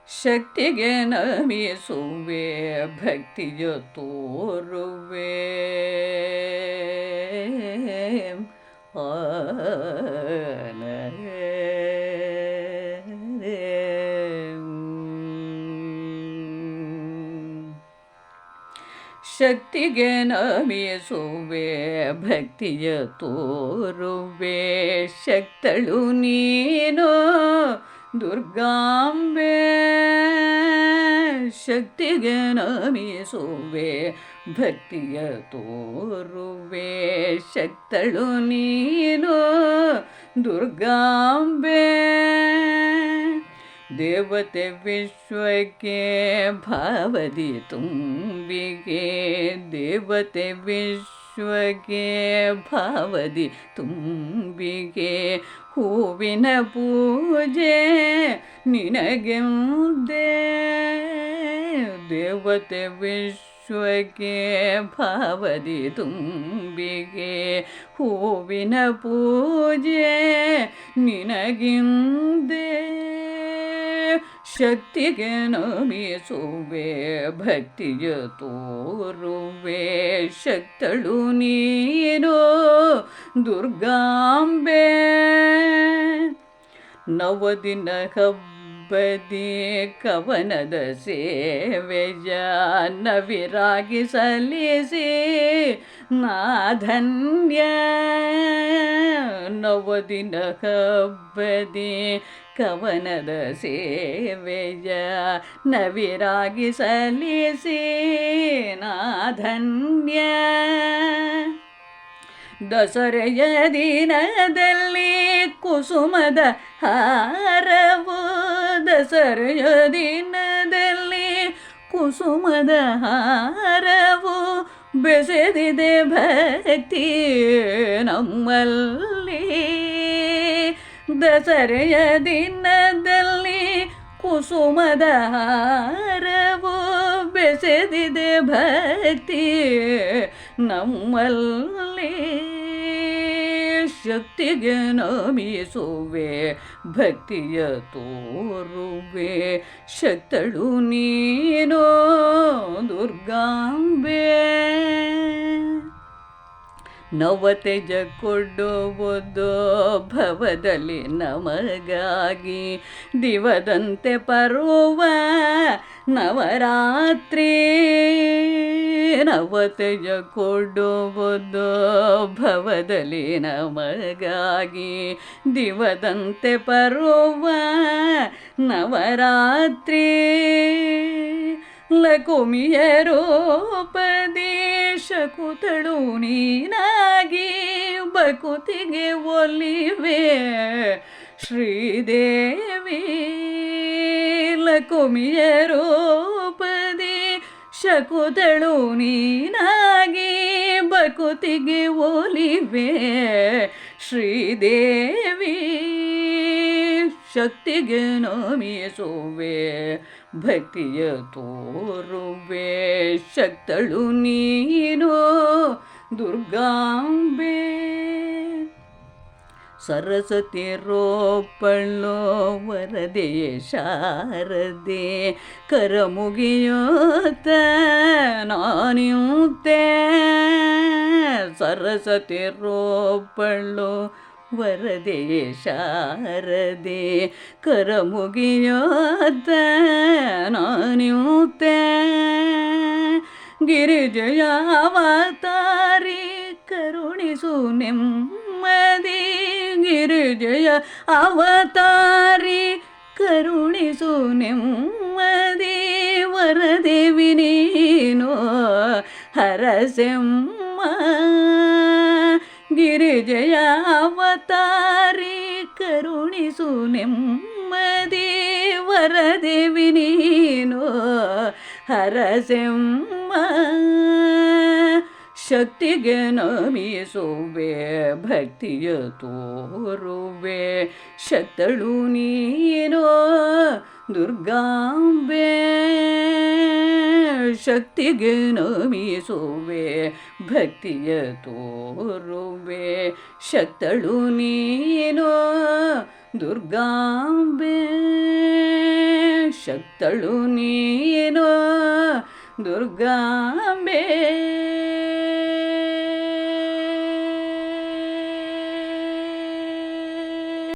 ಶಕ್ತಿಗೆ ನಮಿಸುವೆ ಭಕ್ತಿಯ ತೋರುವೆ ಶಕ್ತಿಗೆ ನಮಿಸುವೆ ಭಕ್ತಿಯ ತೋರುವೆ ಶಕ್ತಳು ನೀನು ದುರ್ಗಾಂಬೆ ಶಕ್ತಿಗೆ ನಮಿಸುವೆ ಭಕ್ತಿಯ ತೋರುವೆ ಶಕ್ತಳು ನೀನು ದುರ್ಗಾಂಬೆ ದೇವತೆ ವಿಶ್ವಕ್ಕೆ ಭಾವದಿ ತುಂಬಿಗೆ ದೇವತೆ ವಿಶ್ವಕ್ಕೆ ಭಾವದಿ ತುಂಬಿಗೆ ಹೂವಿನ ಪೂಜೆ ನಿನಗೆಂದೇ ದೇವತೆ ವಿಶ್ವಕ್ಕೆ ಭಾವದಿ ತುಂಬಿಗೆ ಹೂವಿನ ಪೂಜೆ ನಿನಗಿಂದೇ ಶಕ್ತಿಗೆ ನಮಿಸುವೆ ಭಕ್ತಿಯ ತೋರುವೆ ಶಕ್ತಳು ನೀನು ದುರ್ಗಾಂಬೆ ನವದಿನ ಹಬ್ಬದಿ ಕವನದ ಸೇವೆಯ ನವಿರಾಗಿ ಸಲ್ಲಿಸಿ ನಾಧನ್ಯ ನವದಿನ ಹಬ್ಬದಿ ಕವನದ ಸೇವೆಯ ನವಿರಾಗಿ ಸಲ್ಲಿಸಿ ನಾಧನ್ಯ ದಸರೆಯ ದಿನದಲ್ಲಿ ಕುಸುಮದ ಹಾರವು ದಸರೆಯ ದಿನದಲ್ಲಿ ಕುಸುಮದ ಹಾರವು ಬೆಸೆದಿದೆ ಭಕ್ತಿ ನಮ್ಮಲ್ಲಿ ದಸರೆಯ ದಿನದಲ್ಲಿ ಕುಸುಮದ ಹಾರವು ಬೆಸೆದಿದೆ ಭಕ್ತಿ ನಮ್ಮಲ್ಲಿ ಶಕ್ತಿಗೆ ನಮಿಸುವೆ ಭಕ್ತಿಯ ತೋರುವೆ ಶಕ್ತಳು ನೀನು ದುರ್ಗಾಂಬೆ ನವತೆಜ ಕೊಡುವುದು ಭವದಲ್ಲಿ ನಮಗಾಗಿ ದಿವದಂತೆ ಪರ್ವ ನವರಾತ್ರಿ ನವತೆಜ ಕೊಡುವುದು ಭವದಲ್ಲಿ ನಮಗಾಗಿ ದಿವದಂತೆ ಪರ್ವ ನವರಾತ್ರಿ ಲಕುಮಿಯ ರೂಪದಿ ಶಕುತಳು ನೀನಾಗಿ ಬಕುತಿಗೆ ಒಲಿವೆ ಶ್ರೀದೇವಿ ಲಕುಮಿಯ ರೂಪದಿ ಶಕುತಳು ನೀನಾಗಿ ಬಕುತಿಗೆ ಒಲಿವೆ ಶ್ರೀದೇವಿ ಶಕ್ತಿಗೆ ನಮಿಸುವೆ ಭಕ್ತಿಯ ತೋರುವೆ ಶಕ್ತಳು ನೀನು ದುರ್ಗಾಂಬೆ ಸರಸ್ವತಿ ರೋಪಳ್ಳೋ ವರದೆಯ ಶಾರದೆ ಕರಮುಗಿಯೋತ ನಾನಿಯುತ್ತೆ ಸರಸ್ವತಿ ರೋಪಳ್ಳೋ ವರದೆಯ ಶಾರದೆ ಕರಮುಗಿಯೋತ ನಾನಿಯುತ್ತೆ ಗಿರಿಜಯ ಅವತಾರಿ ಕರುಣಿಸು ನೆಮ್ಮದಿ ಗಿರಿಜಯ ಅವತಾರಿ ಕರುಣಿಸು ನೆಮ್ಮದಿ ವರದೇವಿ ನೀನು ಹರಸೆಮ್ಮ ಗಿರಿಜಯ ಅವತಾರಿ ಕರುಣಿಸು ನೆಮ್ಮದಿ ವರದೇವಿ ನೀನು ಹರಸೆಮ್ಮ ಶಕ್ತಿಗೆ ನಮಿಸುವೆ ಭಕ್ತಿಯ ತೋರುವೆ ಶಕ್ತಳು ನೀನು ದುರ್ಗಾಂಬೆ ಶಕ್ತಿಗೆ ನಮಿಸುವೆ ಭಕ್ತಿಯ ತೋರುವೆ ಶಕ್ತಳು ನೀನು ದುರ್ಗಾಂಬೆ ಭಕ್ತಳು ನೀನು ದುರ್ಗಾಂಬೆ